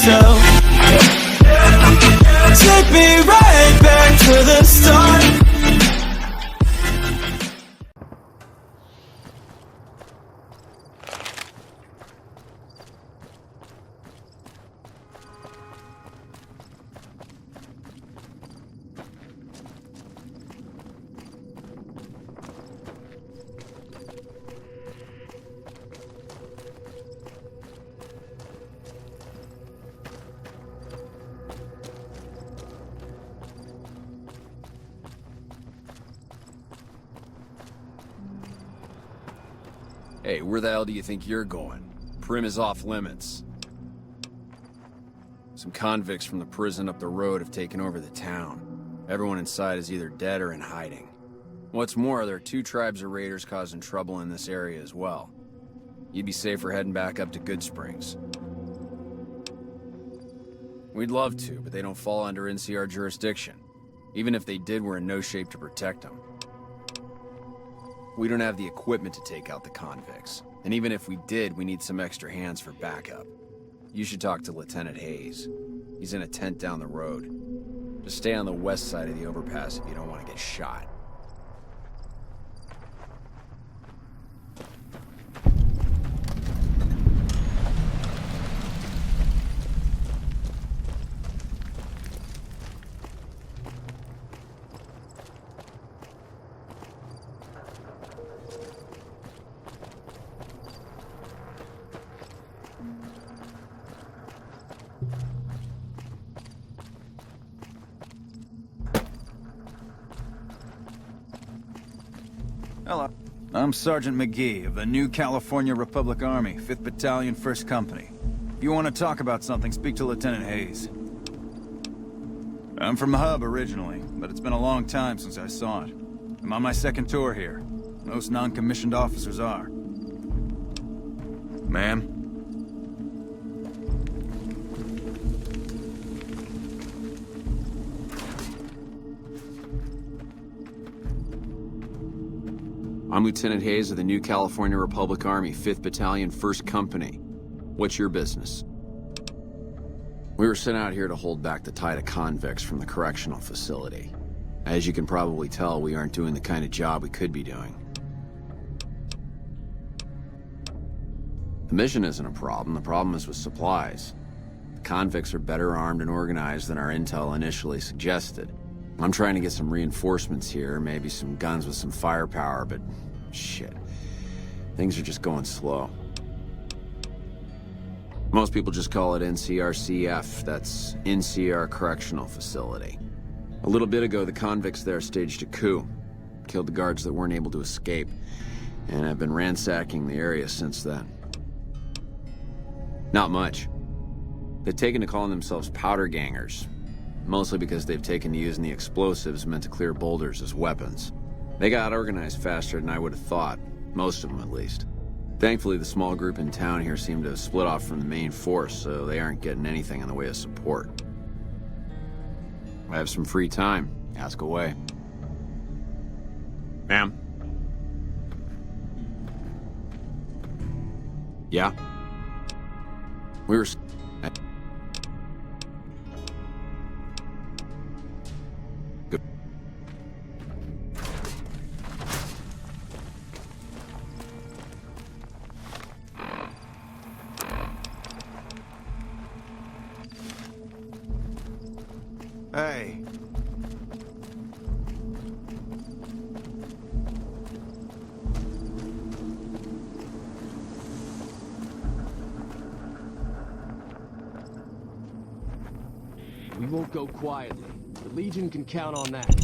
myself. Take me right back to the start. Hey, where the hell do you think you're going? Primm is off limits. Some convicts from the prison up the road have taken over the town. Everyone inside is either dead or in hiding. What's more, there are 2 tribes of raiders causing trouble in this area as well. You'd be safer heading back up to Good Springs. We'd love to, but they don't fall under NCR jurisdiction. Even if they did, we're in no shape to protect them. We don't have the equipment to take out the convicts. And even if we did, we need some extra hands for backup. You should talk to Lieutenant Hayes. He's in a tent down the road. Just stay on the west side of the overpass if you don't want to get shot. Hello. I'm Sergeant McGee of the New California Republic Army, 5th Battalion, 1st Company. If you want to talk about something, speak to Lieutenant Hayes. I'm from Hub originally, but it's been a long time since I saw it. I'm on my 2nd tour here. Most non-commissioned officers are. Ma'am? I'm Lieutenant Hayes of the New California Republic Army, 5th Battalion, 1st Company. What's your business? We were sent out here to hold back the tide of convicts from the correctional facility. As you can probably tell, we aren't doing the kind of job we could be doing. The mission isn't a problem. The problem is with supplies. The convicts are better armed and organized than our intel initially suggested. I'm trying to get some reinforcements here, maybe some guns with some firepower, but shit. Things are just going slow. Most people just call it NCRCF, that's NCR Correctional Facility. A little bit ago, the convicts there staged a coup. Killed the guards that weren't able to escape, and have been ransacking the area since then. Not much. They've taken to calling themselves powder gangers. Mostly because they've taken to using the explosives meant to clear boulders as weapons. They got organized faster than I would have thought, most of them at least. Thankfully, the small group in town here seem to have split off from the main force, so they aren't getting anything in the way of support. I have some free time. Ask away. Ma'am? Yeah? We were... Hey. We won't go quietly. The Legion can count on that.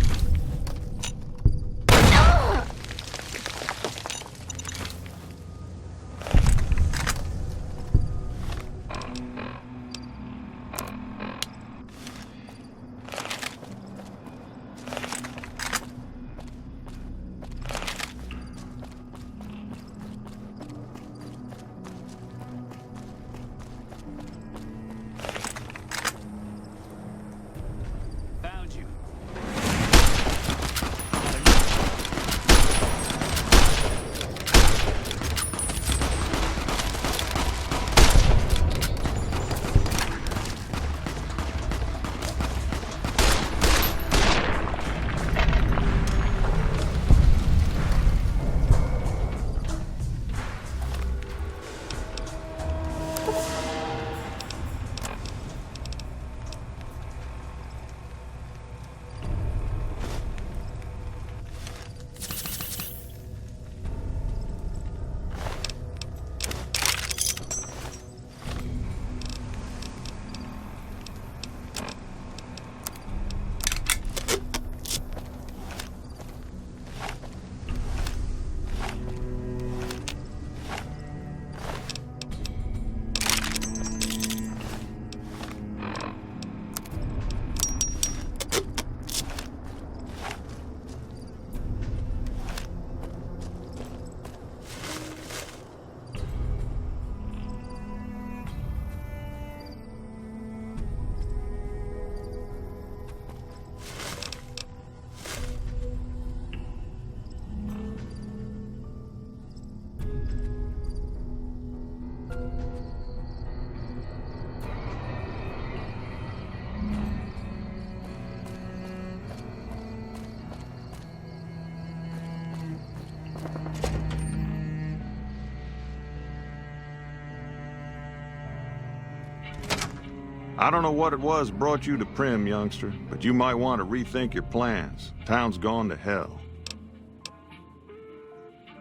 I don't know what it was brought you to Primm, youngster, but you might want to rethink your plans. Town's gone to hell.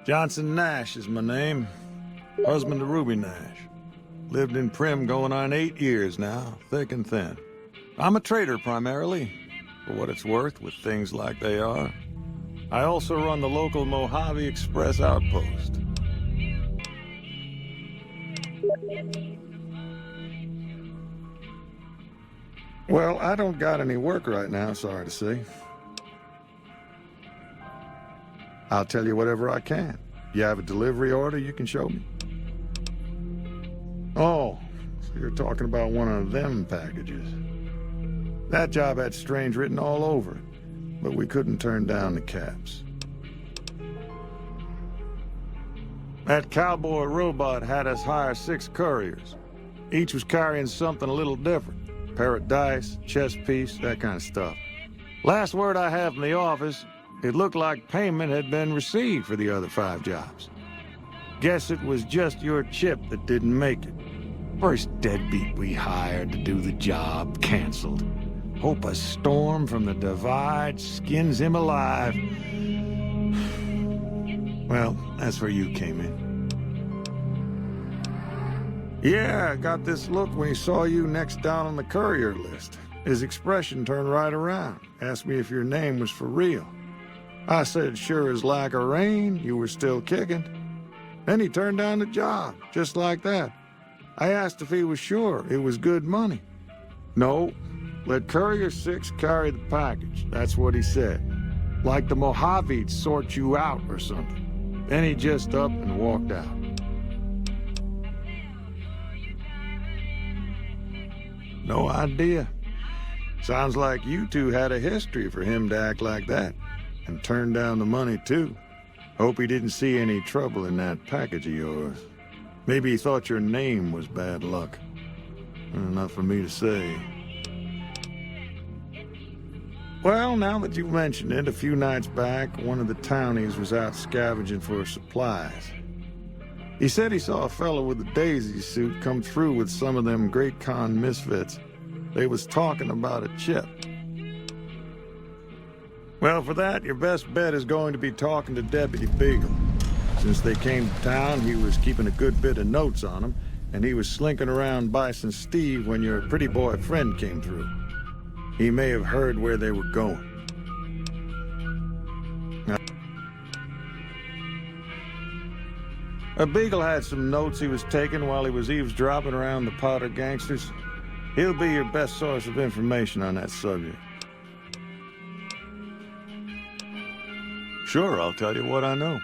Johnson Nash is my name. Husband to Ruby Nash. Lived in Primm going on 8 years now, thick and thin. I'm a trader primarily, for what it's worth with things like they are. I also run the local Mojave Express outpost. Well, I don't got any work right now, sorry to say. I'll tell you whatever I can. You have a delivery order you can show me? Oh, so you're talking about one of them packages. That job had strange written all over it, but we couldn't turn down the caps. That cowboy robot had us hire 6 couriers. Each was carrying something a little different. Pair of dice, chess piece, that kind of stuff. Last word I have from the office, it looked like payment had been received for the other 5 jobs. Guess it was just your chip that didn't make it. First deadbeat we hired to do the job canceled. Hope a storm from the divide skins him alive. Well, that's where you came in. Yeah, I got this look when he saw you next down on the courier list. His expression turned right around, asked me if your name was for real. I said, sure as like a rain, you were still kicking. Then he turned down the job, just like that. I asked if he was sure it was good money. No, let Courier 6 carry the package, that's what he said. Like the Mojave'd sort you out or something. Then he just up and walked out. No idea. Sounds like you two had a history for him to act like that. And turn down the money, too. Hope he didn't see any trouble in that package of yours. Maybe he thought your name was bad luck. Not for me to say. Well, now that you've mentioned it, a few nights back, one of the townies was out scavenging for supplies. He said he saw a fellow with a daisy suit come through with some of them Great Con misfits. They was talking about a chip. Well, for that, your best bet is going to be talking to Deputy Beagle. Since they came to town, he was keeping a good bit of notes on them, and he was slinking around Bison Steve when your pretty boy friend came through. He may have heard where they were going. Beagle had some notes he was taking while he was eavesdropping around the Powder gangsters. He'll be your best source of information on that subject. Sure, I'll tell you what I know.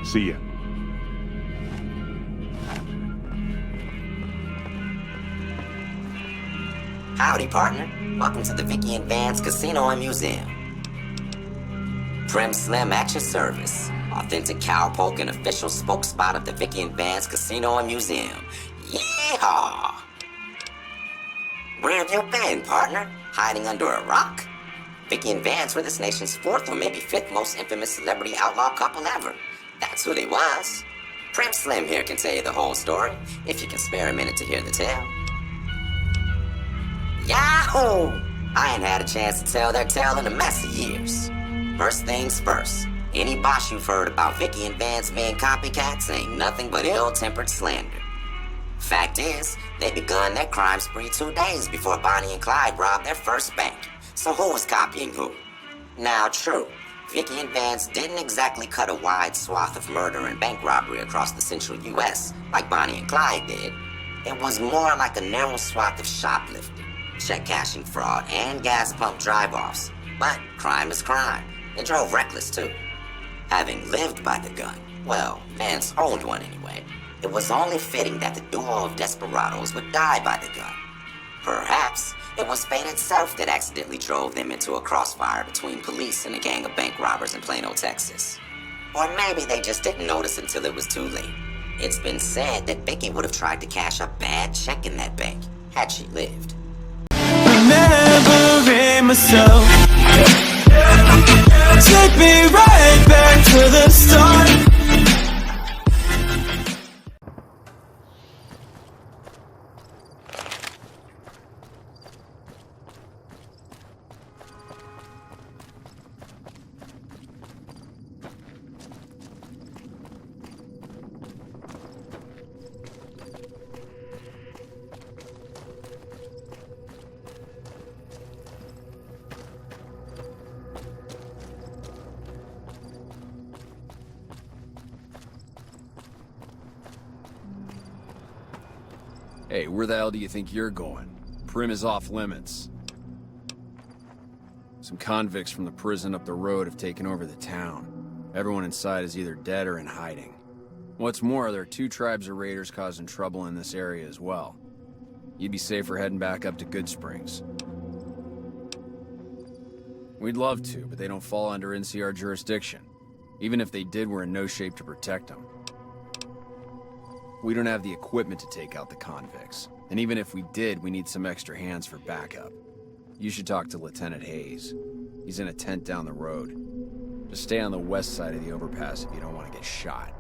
See ya. Howdy, partner. Welcome to the Vicky and Vance Casino and Museum. Primm Slim at your service. Authentic cowpoke and official spoke spot of the Vicky and Vance Casino and Museum. Yeehaw! Where have you been, partner? Hiding under a rock? Vicky and Vance were this nation's 4th or maybe 5th most infamous celebrity outlaw couple ever. That's who they was. Primm Slim here can tell you the whole story, if you can spare a minute to hear the tale. Yahoo! I ain't had a chance to tell their tale in a mess of years. First things first, any boss you've heard about Vicky and Vance being copycats ain't nothing but ill-tempered slander. Fact is, they begun their crime spree 2 days before Bonnie and Clyde robbed their first bank. So who was copying who? Now, true, Vicky and Vance didn't exactly cut a wide swath of murder and bank robbery across the central U.S. like Bonnie and Clyde did. It was more like a narrow swath of shoplifting, check cashing fraud, and gas pump drive-offs. But crime is crime. They drove reckless, too. Having lived by the gun, well, Vance owned one anyway, it was only fitting that the duo of desperados would die by the gun. Perhaps it was fate itself that accidentally drove them into a crossfire between police and a gang of bank robbers in Plano, Texas. Or maybe they just didn't notice until it was too late. It's been said that Vicky would have tried to cash a bad check in that bank had she lived. Remembering myself, take me right back to Hey, where the hell do you think you're going? Primm is off limits. Some convicts from the prison up the road have taken over the town. Everyone inside is either dead or in hiding. What's more, there are 2 tribes of raiders causing trouble in this area as well. You'd be safer heading back up to Good Springs. We'd love to, but they don't fall under NCR jurisdiction. Even if they did, we're in no shape to protect them. We don't have the equipment to take out the convicts. And even if we did, we need some extra hands for backup. You should talk to Lieutenant Hayes. He's in a tent down the road. Just stay on the west side of the overpass if you don't want to get shot.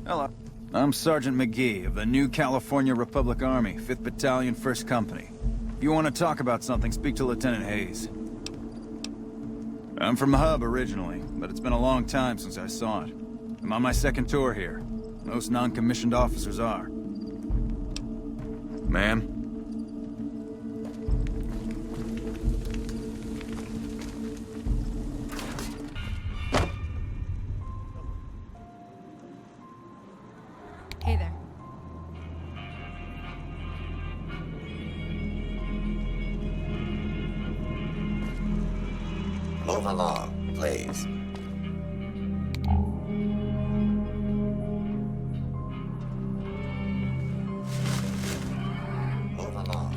Hello. I'm Sergeant McGee of the New California Republic Army, 5th Battalion, 1st Company. If you want to talk about something, speak to Lieutenant Hayes. I'm from Hub originally, but it's been a long time since I saw it. I'm on my 2nd tour here. Most non-commissioned officers are. Ma'am? Hey there. Move along, please. Move along.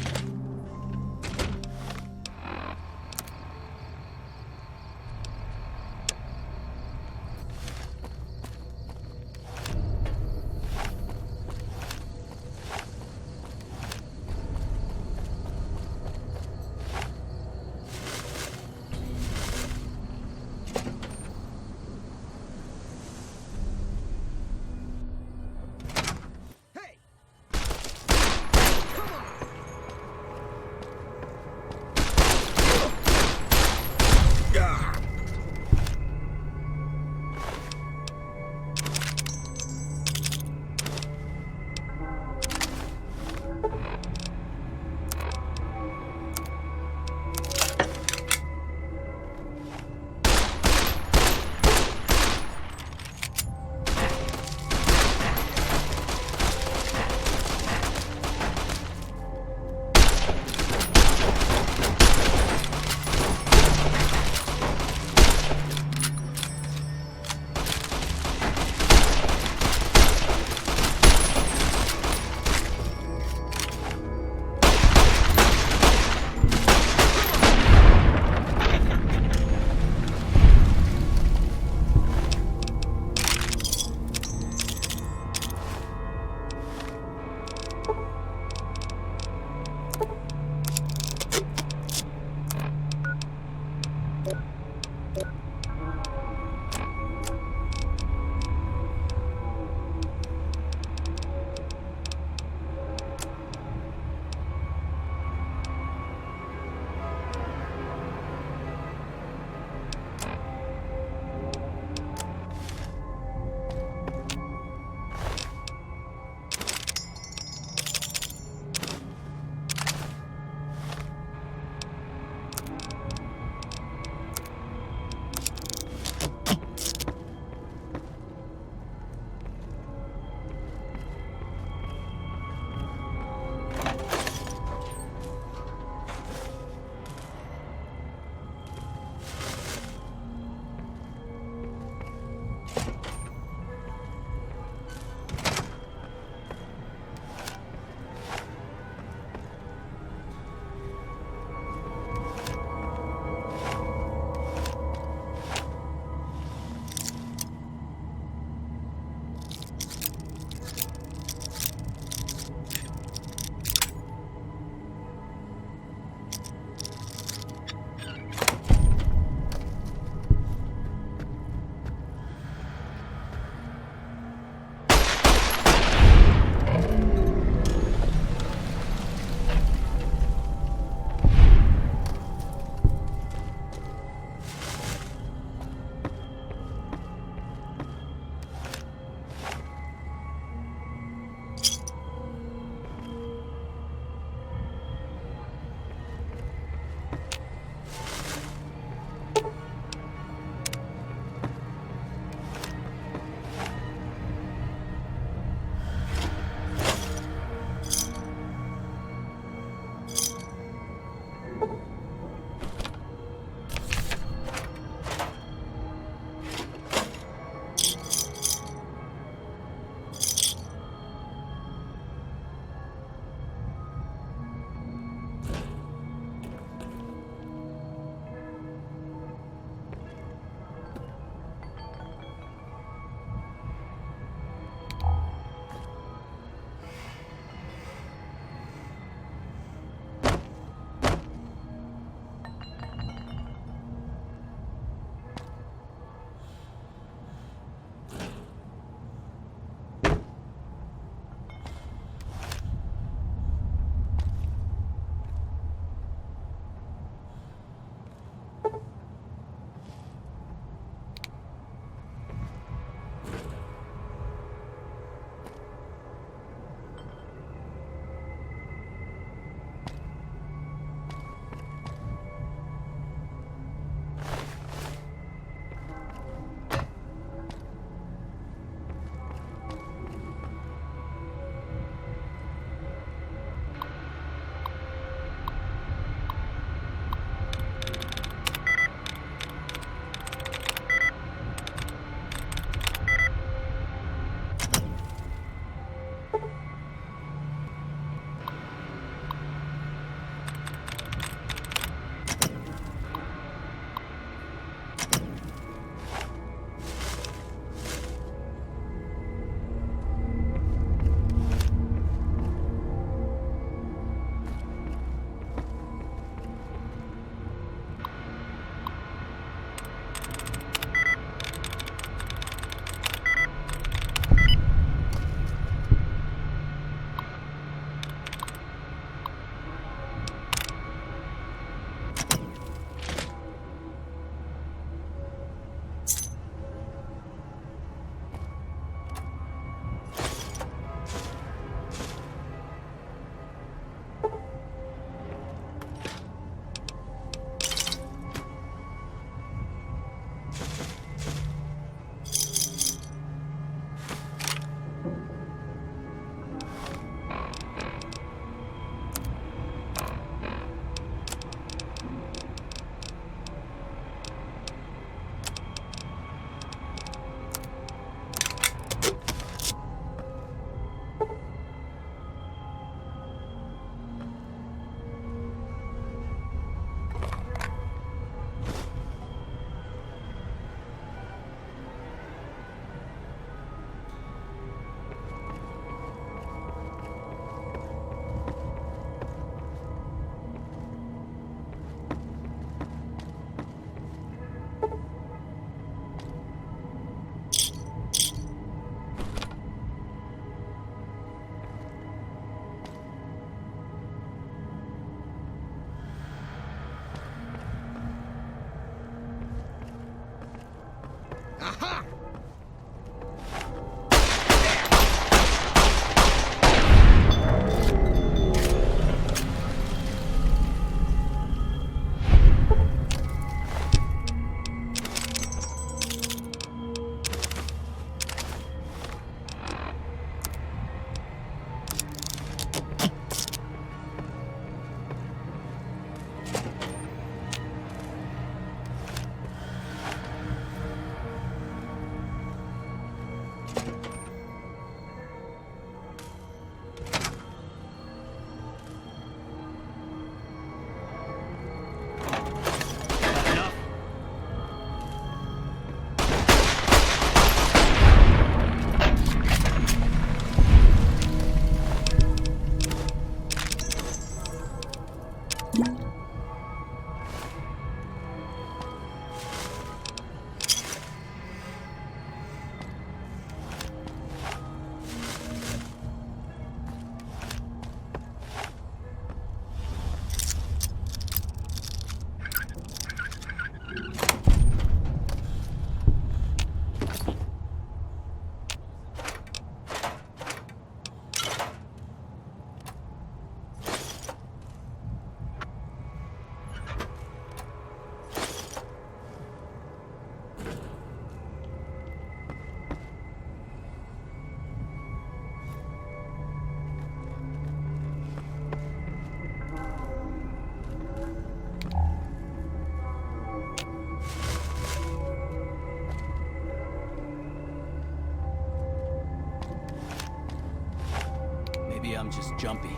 Maybe I'm just jumpy.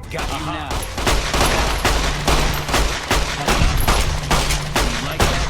Got you now. You like that?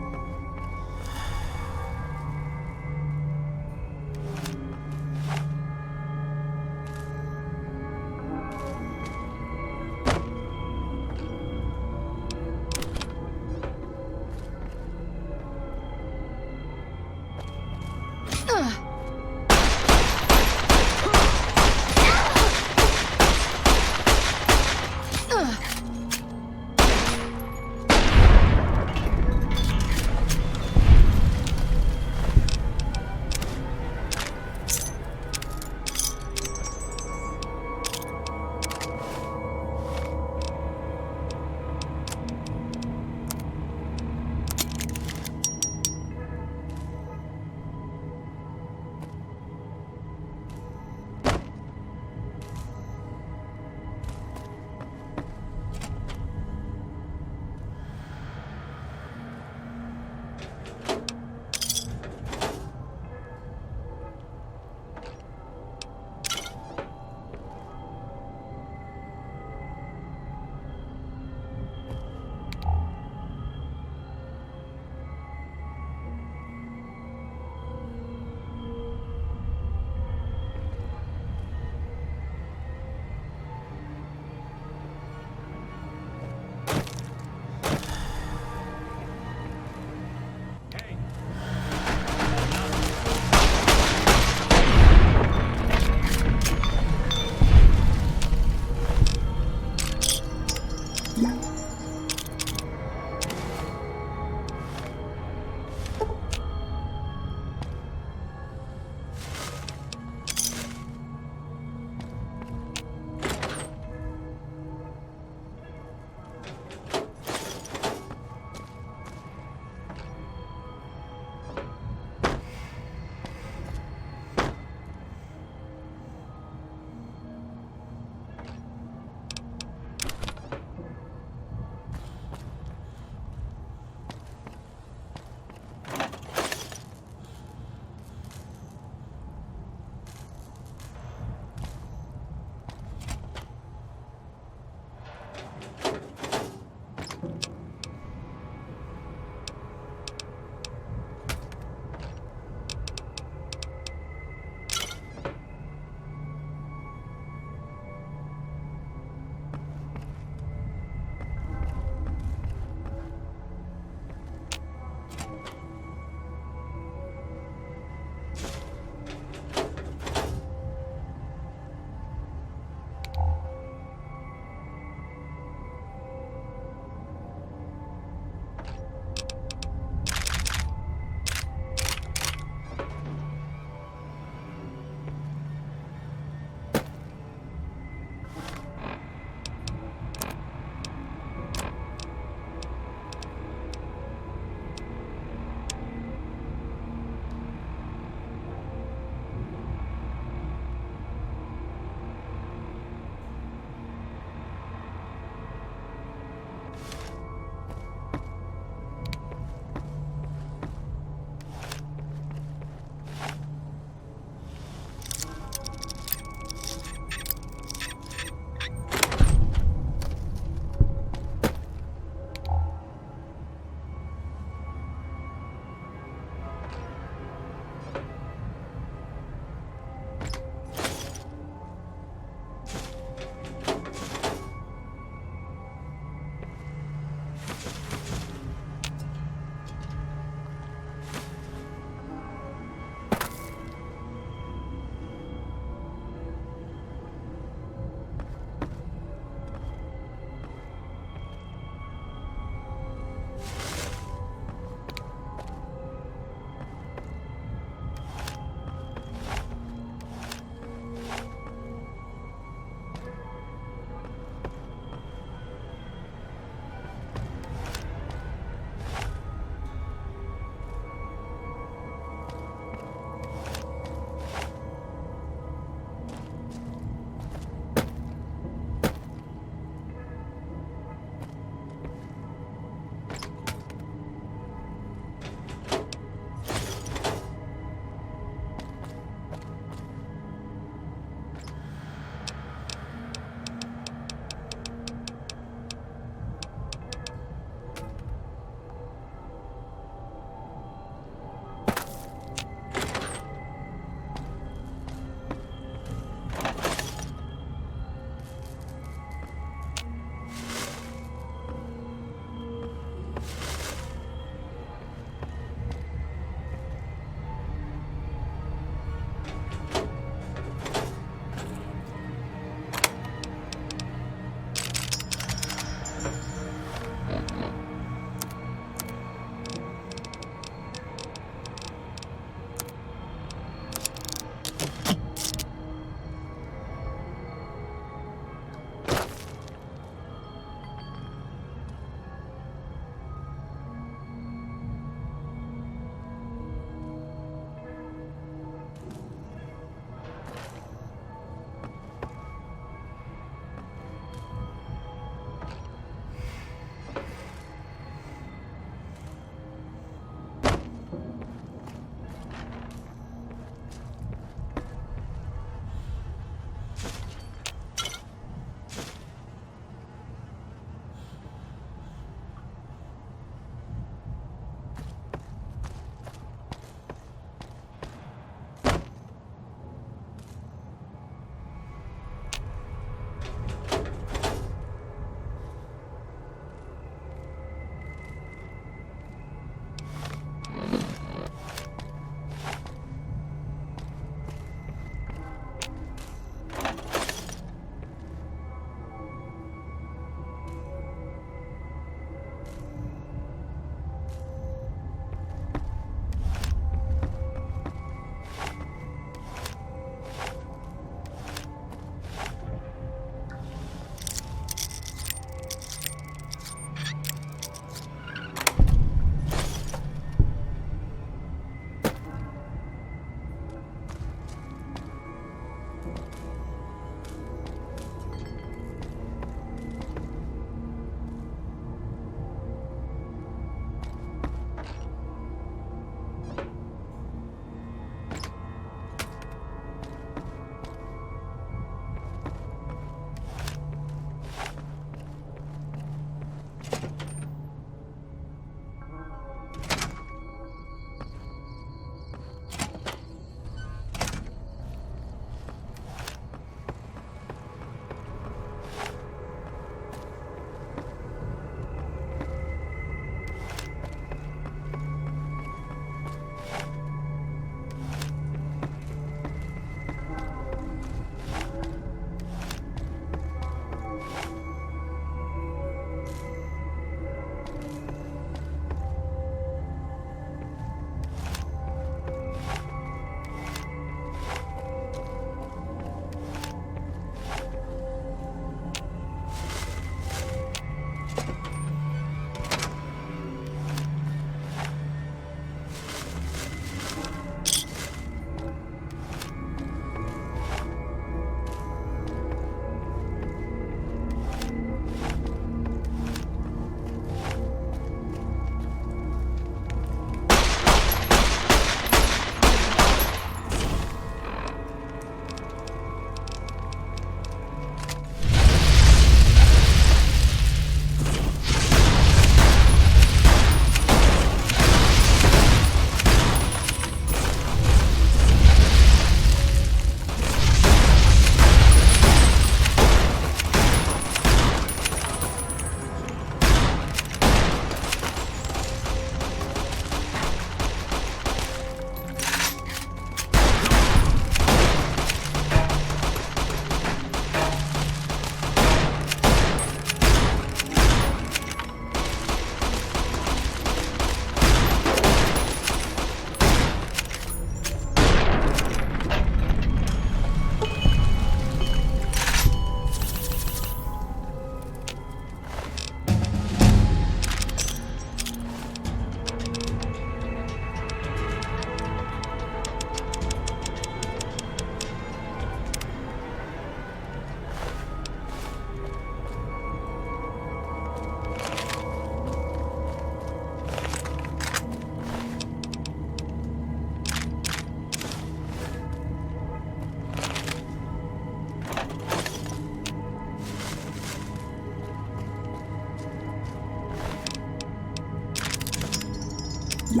I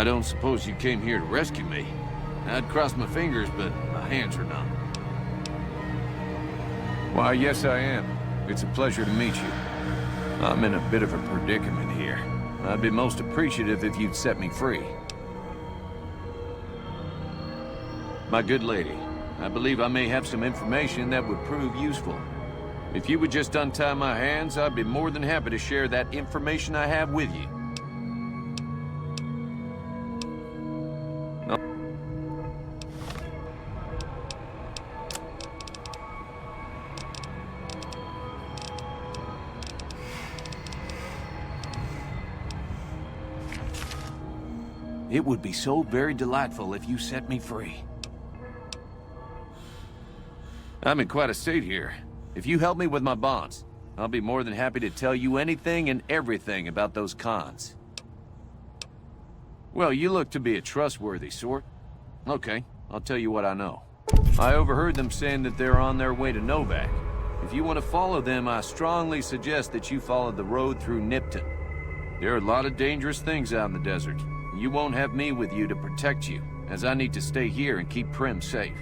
don't suppose you came here to rescue me. I'd cross my fingers, but my hands are numb. Why, yes I am. It's a pleasure to meet you. I'm in a bit of a predicament here. I'd be most appreciative if you'd set me free. My good lady, I believe I may have some information that would prove useful. If you would just untie my hands, I'd be more than happy to share that information I have with you. It would be so very delightful if you set me free. I'm in quite a state here. If you help me with my bonds, I'll be more than happy to tell you anything and everything about those cons. Well, you look to be a trustworthy sort. Okay, I'll tell you what I know. I overheard them saying that they're on their way to Novak. If you want to follow them, I strongly suggest that you follow the road through Nipton. There are a lot of dangerous things out in the desert. You won't have me with you to protect you, as I need to stay here and keep Primm safe.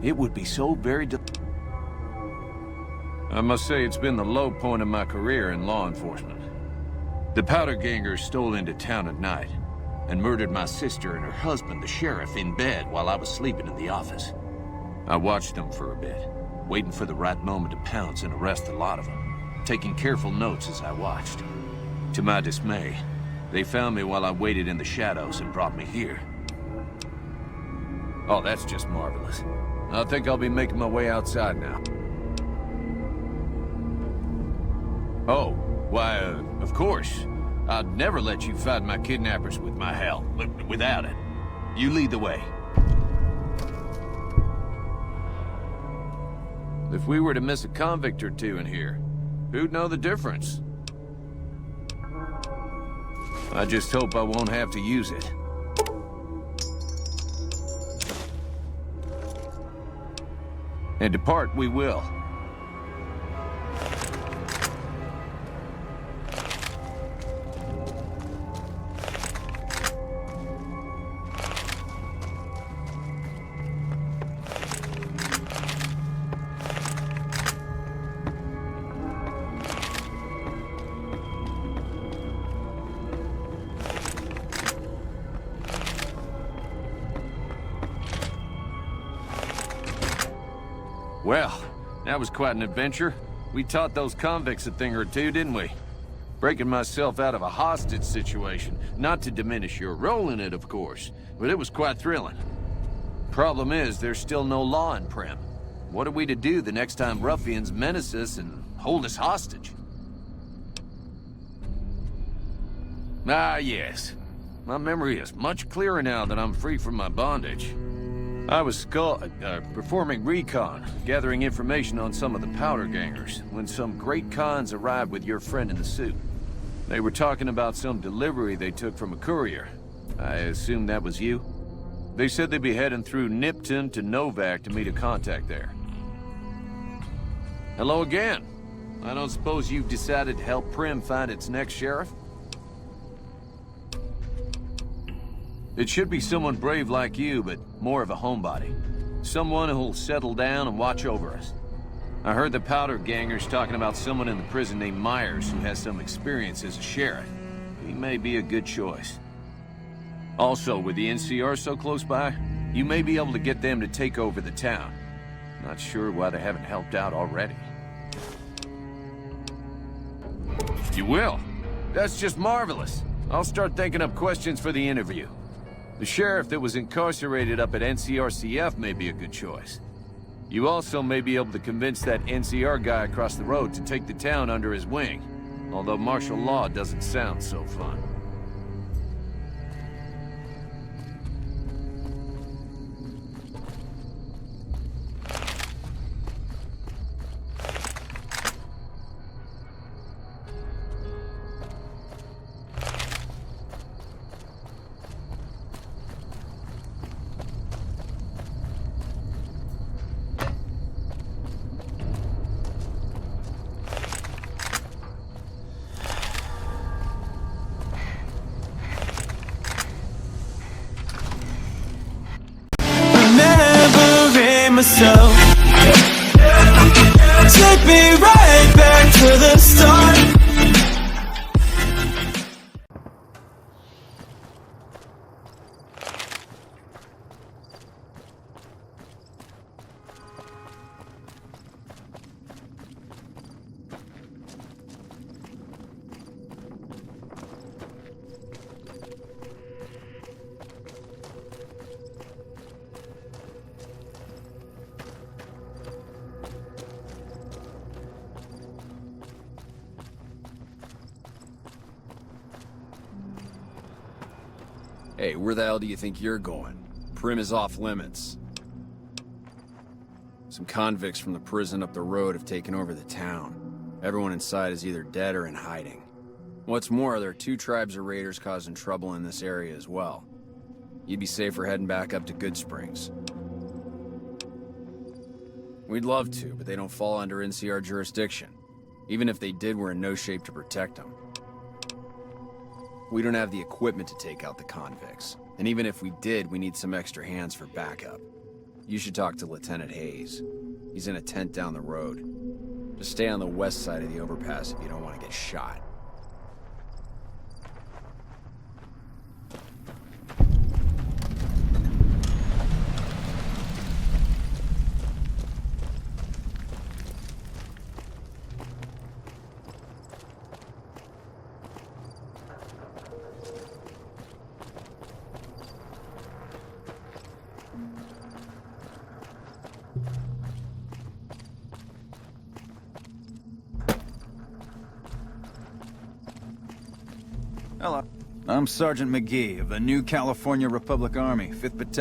It would be so very I must say it's been the low point of my career in law enforcement. The powder gangers stole into town at night and murdered my sister and her husband, the sheriff, in bed while I was sleeping in the office. I watched them for a bit, waiting for the right moment to pounce and arrest the lot of them, taking careful notes as I watched. To my dismay, they found me while I waited in the shadows and brought me here. Oh, that's just marvelous. I think I'll be making my way outside now. Oh, why, of course. I'd never let you fight my kidnappers with my help, without it. You lead the way. If we were to miss a convict or two in here, who'd know the difference? I just hope I won't have to use it. And depart we will. Well, that was quite an adventure. We taught those convicts a thing or two, didn't we? Breaking myself out of a hostage situation. Not to diminish your role in it, of course, but it was quite thrilling. Problem is, there's still no law in Primm. What are we to do the next time ruffians menace us and hold us hostage? Ah, yes. My memory is much clearer now that I'm free from my bondage. I was performing recon, gathering information on some of the powder gangers, when some great cons arrived with your friend in the suit. They were talking about some delivery they took from a courier. I assume that was you? They said they'd be heading through Nipton to Novak to meet a contact there. Hello again. I don't suppose you've decided to help Primm find its next sheriff? It should be someone brave like you, but more of a homebody. Someone who'll settle down and watch over us. I heard the powder gangers talking about someone in the prison named Myers who has some experience as a sheriff. He may be a good choice. Also, with the NCR so close by, you may be able to get them to take over the town. Not sure why they haven't helped out already. You will? That's just marvelous. I'll start thinking up questions for the interview. The sheriff that was incarcerated up at NCRCF may be a good choice. You also may be able to convince that NCR guy across the road to take the town under his wing, although martial law doesn't sound so fun. myself. Take me right back to the start. Hey, where the hell do you think you're going? Primm is off limits. Some convicts from the prison up the road have taken over the town. Everyone inside is either dead or in hiding. What's more, there are 2 tribes of raiders causing trouble in this area as well. You'd be safer heading back up to Good Springs. We'd love to, but they don't fall under NCR jurisdiction. Even if they did, we're in no shape to protect them. We don't have the equipment to take out the convicts. And even if we did, we need some extra hands for backup. You should talk to Lieutenant Hayes. He's in a tent down the road. Just stay on the west side of the overpass if you don't want to get shot. Hello. I'm Sergeant McGee of the New California Republic Army, 5th Battalion.